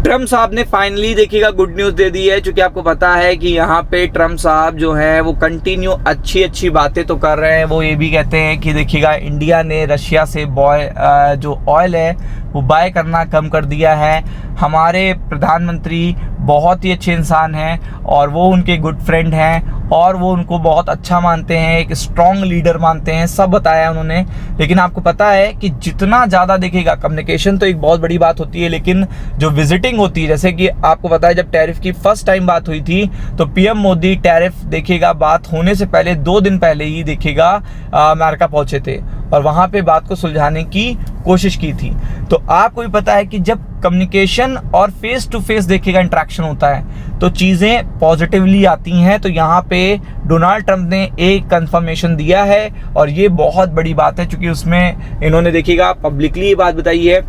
Trump साहब ने finally देखिएगा गुड न्यूज़ दे दी है, क्योंकि आपको पता है कि यहाँ पे ट्रम्प साहब जो है वो कंटिन्यू अच्छी बातें तो कर रहे हैं। वो ये भी कहते हैं कि देखिएगा इंडिया ने रशिया से जो ऑयल है वो बाय करना कम कर दिया है। हमारे प्रधानमंत्री बहुत ही अच्छे इंसान हैं और वो उनके गुड फ्रेंड हैं और वो उनको बहुत अच्छा मानते हैं, एक स्ट्रॉन्ग लीडर मानते हैं, सब बताया उन्होंने। लेकिन आपको पता है कि जितना ज़्यादा देखिएगा कम्युनिकेशन तो एक बहुत बड़ी बात होती है, लेकिन जो विजिटिंग होती है, जैसे कि आपको पता है जब टैरिफ की फर्स्ट टाइम बात हुई थी तो पीएम मोदी टैरिफ देखिएगा बात होने से पहले 2 दिन पहले ही देखिएगा अमेरिका पहुंचे थे और वहाँ पे बात को सुलझाने की कोशिश की थी। तो आपको भी पता है कि जब कम्युनिकेशन और फेस टू फेस देखिएगा इंटरेक्शन होता है तो चीज़ें पॉजिटिवली आती हैं। तो यहाँ पे डोनाल्ड ट्रंप ने एक कंफर्मेशन दिया है और ये बहुत बड़ी बात है, क्योंकि उसमें इन्होंने देखिएगा पब्लिकली ये बात बताई है।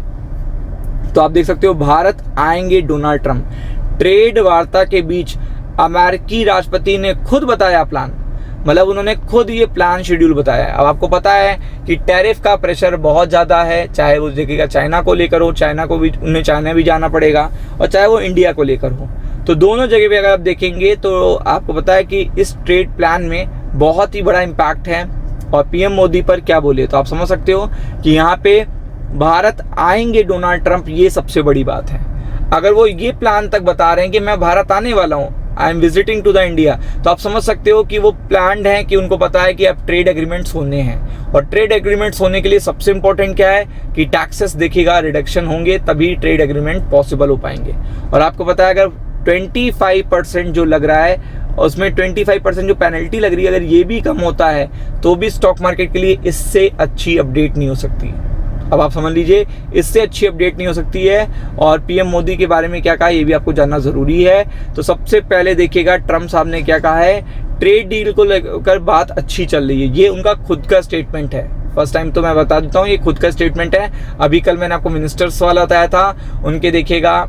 तो आप देख सकते हो, भारत आएंगे डोनाल्ड ट्रंप, ट्रेड वार्ता के बीच अमेरिकी राष्ट्रपति ने खुद बताया प्लान, मतलब उन्होंने खुद ये प्लान शेड्यूल बताया है। अब आपको पता है कि टैरिफ का प्रेशर बहुत ज़्यादा है, चाहे वो देखिएगा चाइना को लेकर हो, उन्हें चाइना भी जाना पड़ेगा, और चाहे वो इंडिया को लेकर हो। तो दोनों जगह पे अगर आप देखेंगे तो आपको पता है कि इस ट्रेड प्लान में बहुत ही बड़ा इम्पैक्ट है। और पीएम मोदी पर क्या बोले तो आप समझ सकते हो कि यहाँ पे भारत आएंगे डोनाल्ड ट्रंप, ये सबसे बड़ी बात है। अगर वो ये प्लान तक बता रहे हैं कि मैं भारत आने वाला हूँ, I am visiting to the India, तो आप समझ सकते हो कि वो प्लान्ड है, कि उनको पता है कि अब ट्रेड एग्रीमेंट्स होने हैं। और ट्रेड एग्रीमेंट्स होने के लिए सबसे इंपॉर्टेंट क्या है कि टैक्सेस देखिएगा रिडक्शन होंगे, तभी ट्रेड एग्रीमेंट पॉसिबल हो पाएंगे। और आपको पता है अगर 25% जो लग रहा है उसमें 25% जो पेनल्टी लग रही है, अगर ये भी कम होता है तो भी स्टॉक मार्केट के लिए इससे अच्छी अपडेट नहीं हो सकती। अब आप समझ लीजिए, इससे अच्छी अपडेट नहीं हो सकती है। और पीएम मोदी के बारे में क्या कहा ये भी आपको जानना ज़रूरी है। तो सबसे पहले देखिएगा ट्रंप साहब ने क्या कहा है, ट्रेड डील को लेकर बात अच्छी चल रही है, ये उनका खुद का स्टेटमेंट है। फर्स्ट टाइम तो मैं बता देता हूँ, ये खुद का स्टेटमेंट है। अभी कल मैंने आपको मिनिस्टर्स वाला बताया था, उनके देखिएगा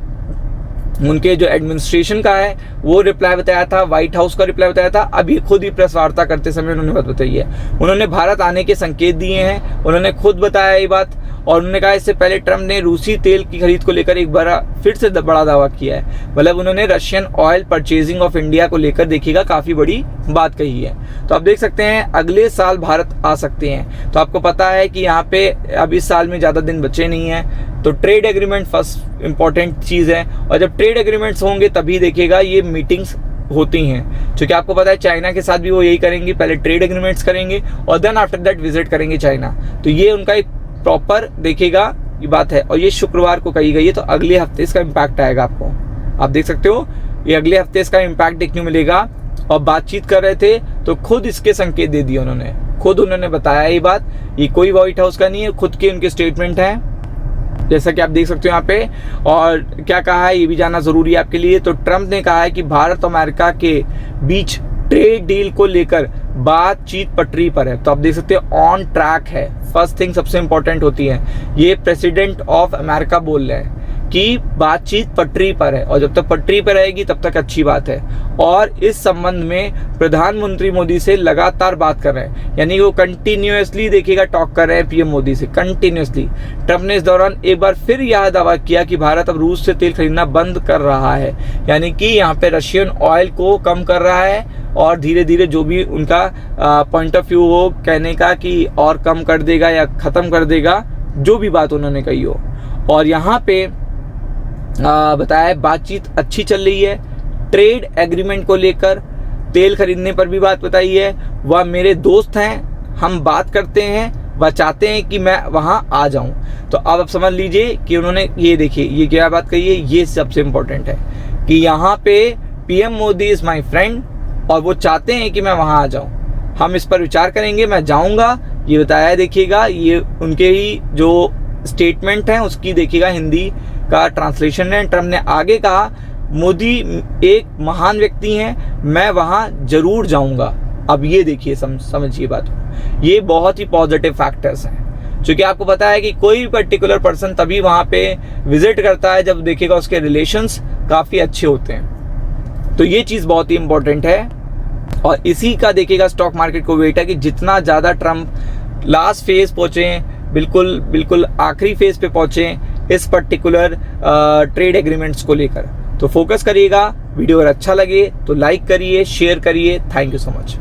उनके जो एडमिनिस्ट्रेशन का है वो रिप्लाई बताया था, व्हाइट हाउस का रिप्लाई बताया था। अभी खुद ही प्रेस वार्ता करते समय उन्होंने बात बताई है, उन्होंने भारत आने के संकेत दिए हैं, उन्होंने खुद बताया ये बात। और उन्होंने कहा इससे पहले ट्रंप ने रूसी तेल की खरीद को लेकर एक बार फिर से बड़ा दावा किया है, मतलब उन्होंने Russian oil purchasing of India को लेकर देखिएगा काफ़ी बड़ी बात कही है। तो आप देख सकते हैं अगले साल भारत आ सकते हैं। तो आपको पता है कि यहाँ पे अब इस साल में ज़्यादा दिन बचे नहीं हैं, तो ट्रेड एग्रीमेंट फर्स्ट इंपॉर्टेंट चीज़ है। और जब ट्रेड एग्रीमेंट्स होंगे तभी देखिएगा ये मीटिंग्स होती हैं, क्योंकि आपको पता है चाइना के साथ भी वो यही करेंगे, पहले ट्रेड एग्रीमेंट्स करेंगे और देन आफ्टर दैट विजिट करेंगे चाइना। तो ये उनका एक प्रॉपर देखिएगा ये बात है। और ये शुक्रवार को कही गई है, तो अगले हफ्ते इसका इम्पैक्ट आएगा आपको। आप देख सकते हो ये अगले हफ्ते इसका इम्पैक्ट देखने को मिलेगा। और बातचीत कर रहे थे तो खुद इसके संकेत दे दिए उन्होंने, खुद उन्होंने बताया ये बात, ये कोई व्हाइट हाउस का नहीं है, खुद के उनके स्टेटमेंट है, जैसा कि आप देख सकते हो यहाँ पे। और क्या कहा है ये भी जानना जरूरी है आपके लिए। तो ट्रंप ने कहा है कि भारत और अमेरिका के बीच ट्रेड डील को लेकर बातचीत पटरी पर है। तो आप देख सकते हो ऑन ट्रैक है, फर्स्ट थिंग सबसे इंपॉर्टेंट होती है, ये प्रेसिडेंट ऑफ अमेरिका बोल रहे हैं कि बातचीत पटरी पर है, और जब तक पटरी पर रहेगी तब तक अच्छी बात है। और इस संबंध में प्रधानमंत्री मोदी से लगातार बात कर रहे हैं, यानी वो कंटिन्यूअसली देखिएगा टॉक कर रहे हैं पीएम मोदी से कंटिन्यूअसली। ट्रंप ने इस दौरान एक बार फिर यह दावा किया कि भारत अब रूस से तेल खरीदना बंद कर रहा है, यानी कि यहाँ पे रशियन ऑयल को कम कर रहा है और धीरे धीरे जो भी उनका पॉइंट ऑफ व्यू हो कहने का कि और कम कर देगा या ख़त्म कर देगा, जो भी बात उन्होंने कही हो। और यहाँ पे बताया बातचीत अच्छी चल रही है, ट्रेड एग्रीमेंट को लेकर, तेल खरीदने पर भी बात बताई है। वह मेरे दोस्त हैं, हम बात करते हैं, वह चाहते हैं कि मैं वहाँ आ जाऊँ। तो अब आप समझ लीजिए कि उन्होंने ये देखिए ये क्या बात कही है, ये सबसे इम्पोर्टेंट है कि यहाँ पे PM Modi is my friend और वो चाहते हैं कि मैं वहाँ आ जाऊँ, हम इस पर विचार करेंगे, मैं जाऊँगा, ये बताया। देखिएगा ये उनके ही जो स्टेटमेंट हैं उसकी देखिएगा हिंदी का ट्रांसलेशन है। ट्रंप ने आगे कहा मोदी एक महान व्यक्ति हैं, मैं वहाँ जरूर जाऊँगा। अब ये देखिए समझिए बात, ये बहुत ही पॉजिटिव फैक्टर्स हैं, क्योंकि आपको पता है कि कोई भी पर्टिकुलर पर्सन तभी वहाँ पे विजिट करता है जब देखिएगा उसके रिलेशंस काफ़ी अच्छे होते हैं। तो ये चीज़ बहुत ही इंपॉर्टेंट है और इसी का देखिएगा स्टॉक मार्केट को वेट है कि जितना ज़्यादा ट्रंप लास्ट फेज पहुँचे, बिल्कुल आखिरी फेज पे पहुँचे, इस पर्टिकुलर ट्रेड एग्रीमेंट्स को लेकर। तो फोकस करिएगा। वीडियो अगर अच्छा लगे तो लाइक करिए, शेयर करिए। Thank you so much.